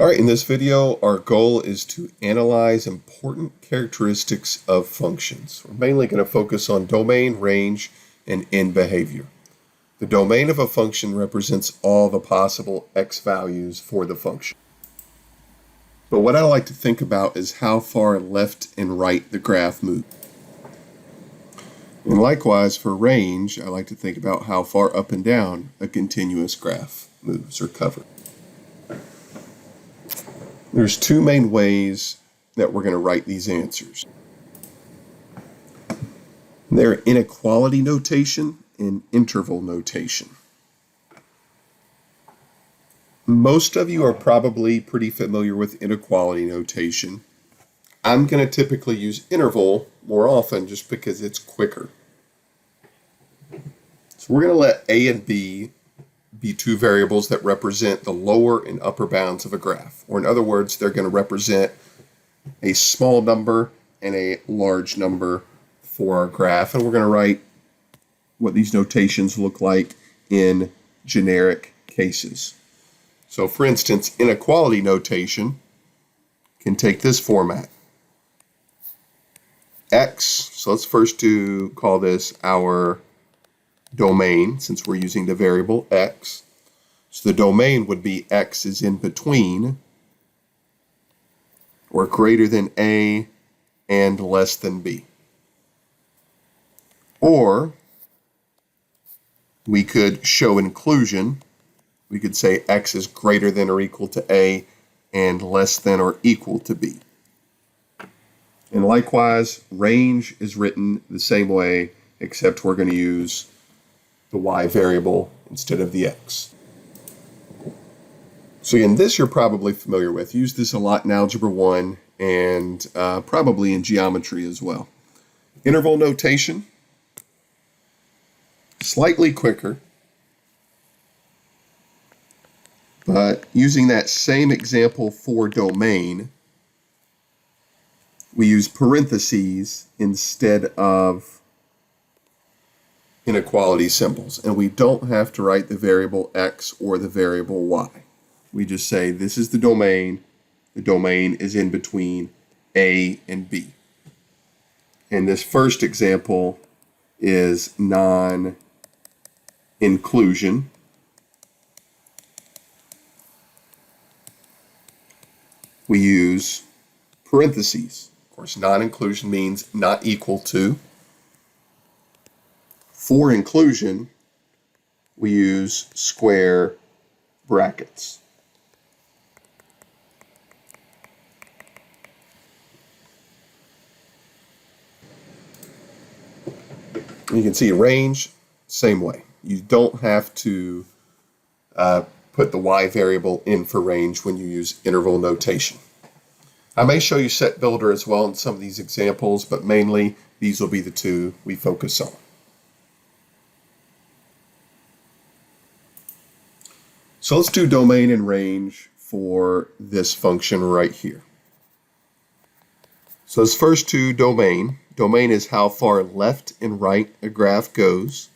All right, in this video, our goal is to analyze important characteristics of functions. We're mainly going to focus on domain, range, and end behavior. The domain of a function represents all the possible x values for the function. But what I like to think about is how far left and right the graph moves. And likewise, for range, I like to think about how far up and down a continuous graph moves or covers. There's two main ways that we're going to write these answers. They're inequality notation and interval notation. Most of you are probably pretty familiar with inequality notation. I'm going to typically use interval more often just because it's quicker. So we're going to let A and B be two variables that represent the lower and upper bounds of a graph. Or in other words, they're going to represent a small number and a large number for our graph. And we're going to write what these notations look like in generic cases. So for instance, inequality notation can take this format. X, so let's first call this our domain, since we're using the variable x. So the domain would be x is in between or greater than a and less than b. Or we could show inclusion. We could say x is greater than or equal to a and less than or equal to b. And likewise, range is written the same way, except we're going to use the y variable instead of the x. So again, this you're probably familiar with. Use this a lot in Algebra 1 and probably in geometry as well. Interval notation, slightly quicker, but using that same example for domain, we use parentheses instead of inequality symbols, and we don't have to write the variable x or the variable y. We just say this is the domain is in between a and b. And this first example is non-inclusion. We use parentheses. Of course, non-inclusion means not equal to. For inclusion, we use square brackets. You can see range, same way. You don't have to put the y variable in for range when you use interval notation. I may show you set builder as well in some of these examples, but mainly these will be the two we focus on. So let's do domain and range for this function right here. So let's first do domain. Domain is how far left and right a graph goes.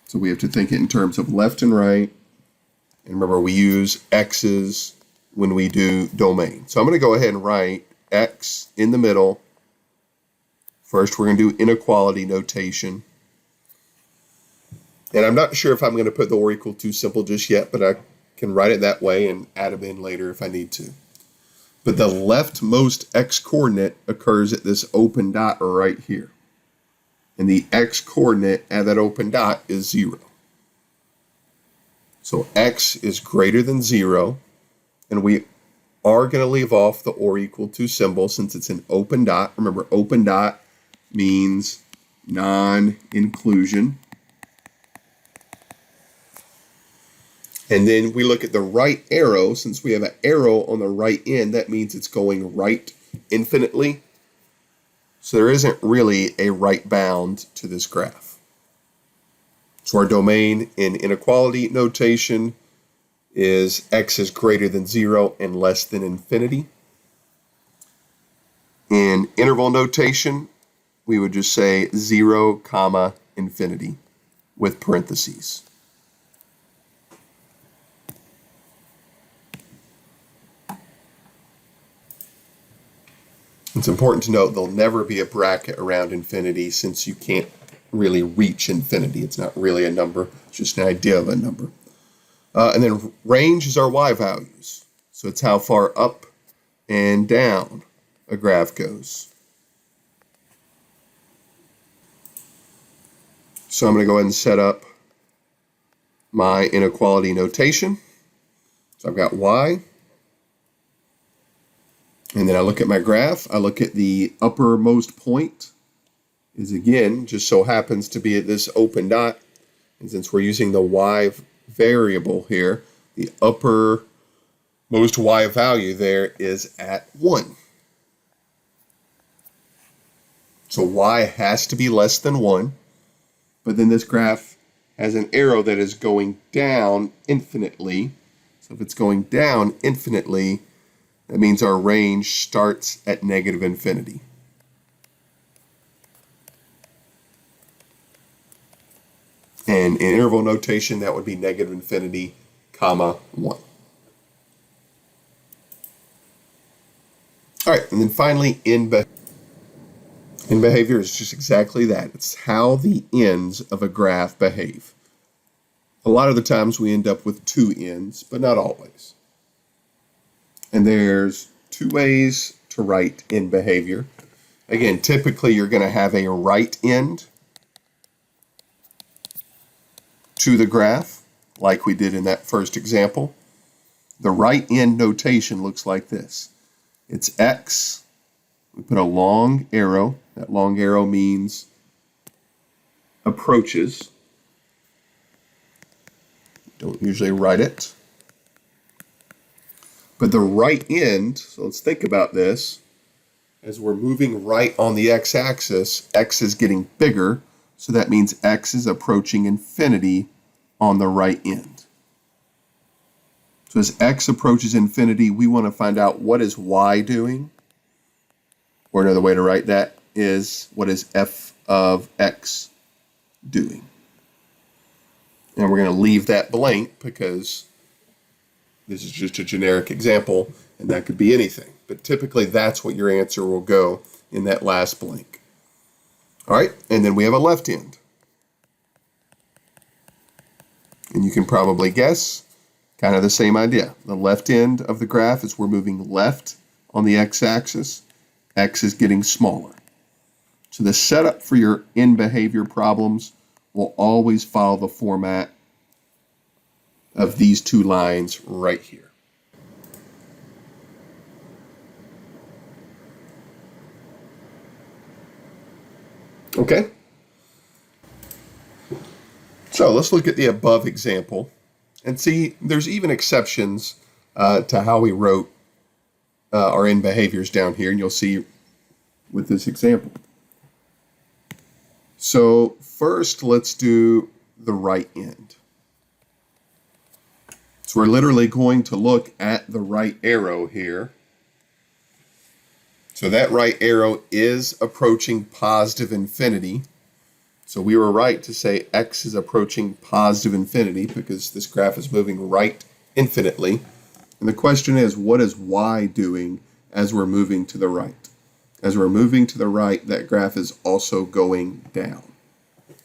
So we have to think it in terms of left and right. And remember, we use x's when we do domain. So I'm going to go ahead and write x in the middle. First, we're going to do inequality notation. And I'm not sure if I'm going to put the or equal to symbol just yet, but I can write it that way and add them in later if I need to. But the leftmost x coordinate occurs at this open dot right here. And the x coordinate at that open dot is 0. So x is greater than 0. And we are going to leave off the or equal to symbol since it's an open dot. Remember, open dot means non-inclusion. And then we look at the right arrow. Since we have an arrow on the right end, that means it's going right infinitely. So there isn't really a right bound to this graph. So our domain in inequality notation is x is greater than 0 and less than infinity. In interval notation, we would just say 0, infinity with parentheses. It's important to note there'll never be a bracket around infinity since you can't really reach infinity. It's not really a number, it's just an idea of a number. And then range is our y values. So it's how far up and down a graph goes. So I'm going to go ahead and set up my inequality notation. So I've got y. And then I look at my graph. I look at the uppermost point is, again, just so happens to be at this open dot. And since we're using the y variable here, the uppermost y value there is at 1. So y has to be less than 1. But then this graph has an arrow that is going down infinitely. So if it's going down infinitely, that means our range starts at negative infinity. And in interval notation, that would be negative infinity, comma, 1. All right, and then finally, in behavior is just exactly that. It's how the ends of a graph behave. A lot of the times we end up with two ends, but not always. And there's two ways to write end behavior. Again, typically you're going to have a right end to the graph, like we did in that first example. The right end notation looks like this. It's x. We put a long arrow. That long arrow means approaches. Don't usually write it. But the right end, so let's think about this. As we're moving right on the x-axis, x is getting bigger, so that means x is approaching infinity on the right end. So as x approaches infinity, we want to find out what is y doing. Or another way to write that is, what is f of x doing? And we're going to leave that blank because this is just a generic example, and that could be anything. But typically, that's what your answer will go in that last blank. All right, and then we have a left end. And you can probably guess, kind of the same idea. The left end of the graph is we're moving left on the x-axis. X is getting smaller. So the setup for your end behavior problems will always follow the format of these two lines right here. Okay? So let's look at the above example and see there's even exceptions to how we wrote our end behaviors down here, and you'll see with this example. So first, let's do the right end. So we're literally going to look at the right arrow here. So that right arrow is approaching positive infinity. So we were right to say x is approaching positive infinity because this graph is moving right infinitely. And the question is, what is y doing as we're moving to the right? As we're moving to the right, that graph is also going down.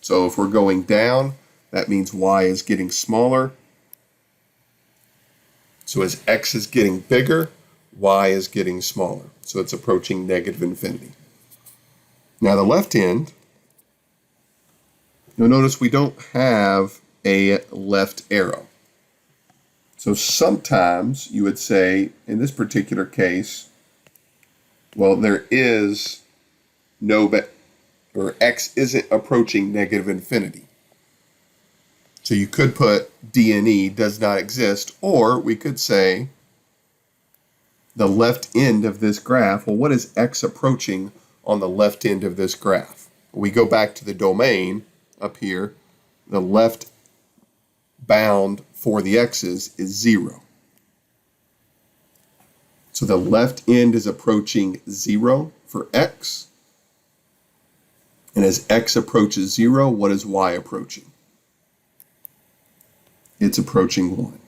So if we're going down, that means y is getting smaller. So as x is getting bigger, y is getting smaller. So it's approaching negative infinity. Now the left end, you'll notice we don't have a left arrow. So sometimes you would say, in this particular case, well, there is no, or x isn't approaching negative infinity. So you could put D and E does not exist, or we could say the left end of this graph. Well, what is x approaching on the left end of this graph? We go back to the domain up here. The left bound for the x's is 0. So the left end is approaching 0 for x. And as x approaches 0, what is y approaching? It's approaching 1.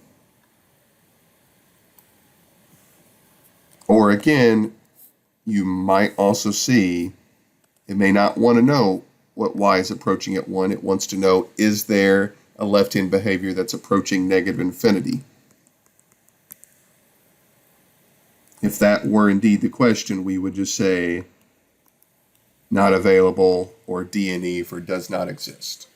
Or again, you might also see it may not want to know what y is approaching at 1. It wants to know, is there a left-hand behavior that's approaching negative infinity? If that were indeed the question, we would just say not available or DNE for does not exist.